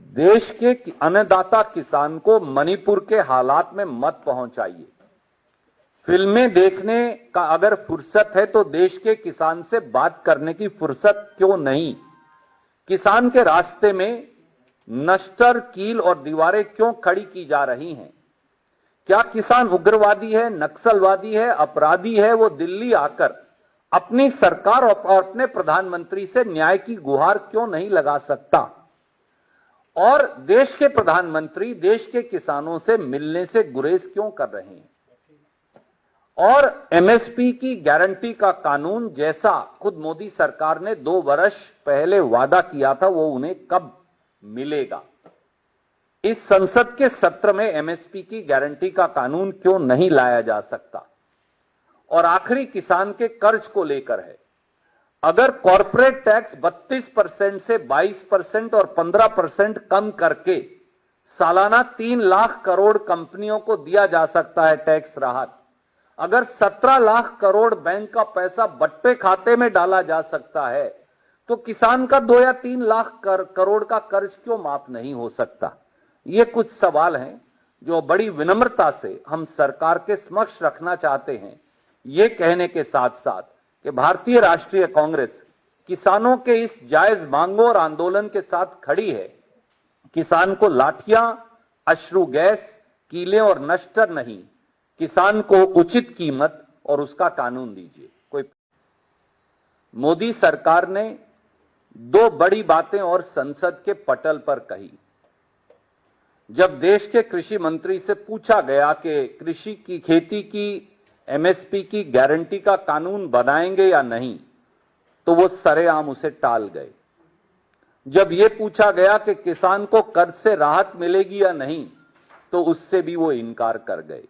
देश के अन्नदाता किसान को मणिपुर के हालात में मत पहुंचाइए। फिल्में देखने का अगर फुर्सत है तो देश के किसान से बात करने की फुर्सत क्यों नहीं? किसान के रास्ते में नश्तर, कील और दीवारें क्यों खड़ी की जा रही हैं? क्या किसान उग्रवादी है, नक्सलवादी है, अपराधी है? वो दिल्ली आकर अपनी सरकार और अपने प्रधानमंत्री से न्याय की गुहार क्यों नहीं लगा सकता? और देश के प्रधानमंत्री देश के किसानों से मिलने से गुरेज क्यों कर रहे हैं? और एमएसपी की गारंटी का कानून जैसा खुद मोदी सरकार ने 2 वर्ष पहले वादा किया था, वो उन्हें कब मिलेगा? इस संसद के सत्र में एमएसपी की गारंटी का कानून क्यों नहीं लाया जा सकता? और आखिरी किसान के कर्ज को लेकर है। अगर कॉर्पोरेट टैक्स 32% से 22% और 15% कम करके सालाना 3 लाख करोड़ कंपनियों को दिया जा सकता है टैक्स राहत, अगर 17 लाख करोड़ बैंक का पैसा बट्टे खाते में डाला जा सकता है, तो किसान का 2 या 3 लाख करोड़ का कर्ज क्यों माफ नहीं हो सकता? ये कुछ सवाल हैं जो बड़ी विनम्रता से हम सरकार के समक्ष रखना चाहते हैं, ये कहने के साथ साथ कि भारतीय राष्ट्रीय कांग्रेस किसानों के इस जायज मांगों और आंदोलन के साथ खड़ी है। किसान को लाठियां, अश्रु गैस, कीले और नश्तर नहीं, किसान को उचित कीमत और उसका कानून दीजिए। कोई मोदी सरकार ने 2 बड़ी बातें और संसद के पटल पर कही। जब देश के कृषि मंत्री से पूछा गया कि कृषि की खेती की एमएसपी की गारंटी का कानून बनाएंगे या नहीं, तो वो सरेआम उसे टाल गए। जब ये पूछा गया कि किसान को कर्ज से राहत मिलेगी या नहीं, तो उससे भी वो इनकार कर गए।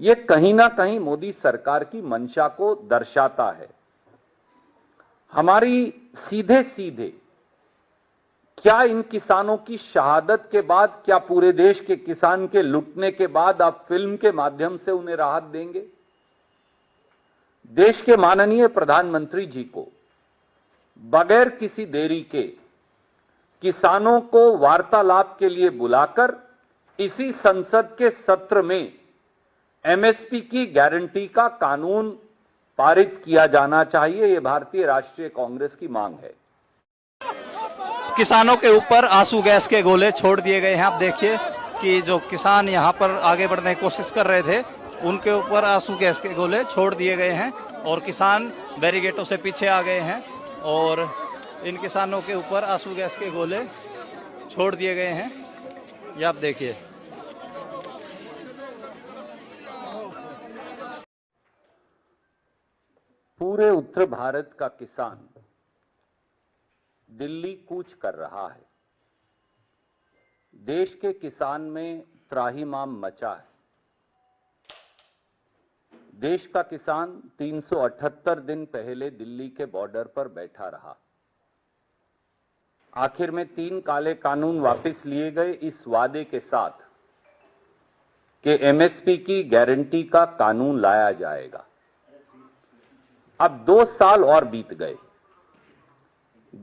ये कहीं ना कहीं मोदी सरकार की मंशा को दर्शाता है। हमारी सीधे सीधे क्या इन किसानों की शहादत के बाद, क्या पूरे देश के किसान के लुटने के बाद आप फिल्म के माध्यम से उन्हें राहत देंगे? देश के माननीय प्रधानमंत्री जी को बगैर किसी देरी के किसानों को वार्तालाप के लिए बुलाकर इसी संसद के सत्र में एमएसपी की गारंटी का कानून पारित किया जाना चाहिए। यह भारतीय राष्ट्रीय कांग्रेस की मांग है। किसानों के ऊपर आंसू गैस के गोले छोड़ दिए गए हैं। आप देखिए कि जो किसान यहाँ पर आगे बढ़ने की कोशिश कर रहे थे, उनके ऊपर आंसू गैस के गोले छोड़ दिए गए हैं और किसान बैरिकेडों से पीछे आ गए हैं और इन किसानों के ऊपर आंसू गैस के गोले छोड़ दिए गए हैं। ये आप देखिए। पूरे उत्तर भारत का किसान दिल्ली कूच कर रहा है। देश के किसान में त्राहिमाम मचा है। देश का किसान 378 दिन पहले दिल्ली के बॉर्डर पर बैठा रहा। आखिर में 3 काले कानून वापस लिए गए इस वादे के साथ कि एमएसपी की गारंटी का कानून लाया जाएगा। अब 2 साल और बीत गए।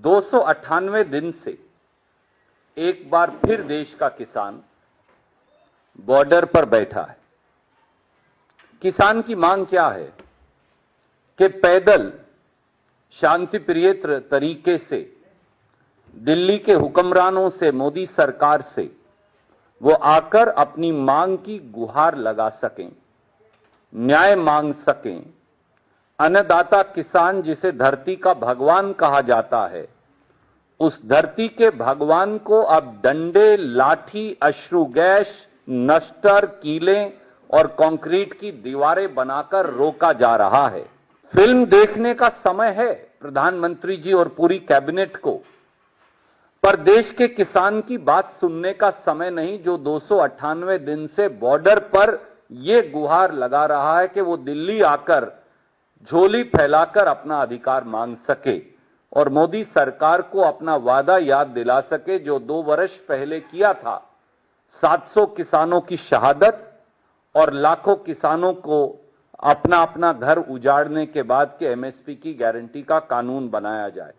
298 दिन से एक बार फिर देश का किसान बॉर्डर पर बैठा है। किसान की मांग क्या है कि पैदल शांतिप्रिय तरीके से दिल्ली के हुक्मरानों से, मोदी सरकार से वो आकर अपनी मांग की गुहार लगा सकें, न्याय मांग सकें। अन्नदाता किसान, जिसे धरती का भगवान कहा जाता है, उस धरती के भगवान को अब डंडे, लाठी, अश्रु गैस, नश्तर, कीले और कंक्रीट की दीवारें बनाकर रोका जा रहा है। फिल्म देखने का समय है प्रधानमंत्री जी और पूरी कैबिनेट को, पर देश के किसान की बात सुनने का समय नहीं, जो 298 दिन से बॉर्डर पर यह गुहार लगा रहा है कि वो दिल्ली आकर झोली फैलाकर अपना अधिकार मांग सके और मोदी सरकार को अपना वादा याद दिला सके जो 2 वर्ष पहले किया था। 700 किसानों की शहादत और लाखों किसानों को अपना अपना घर उजाड़ने के बाद के एमएसपी की गारंटी का कानून बनाया जाए।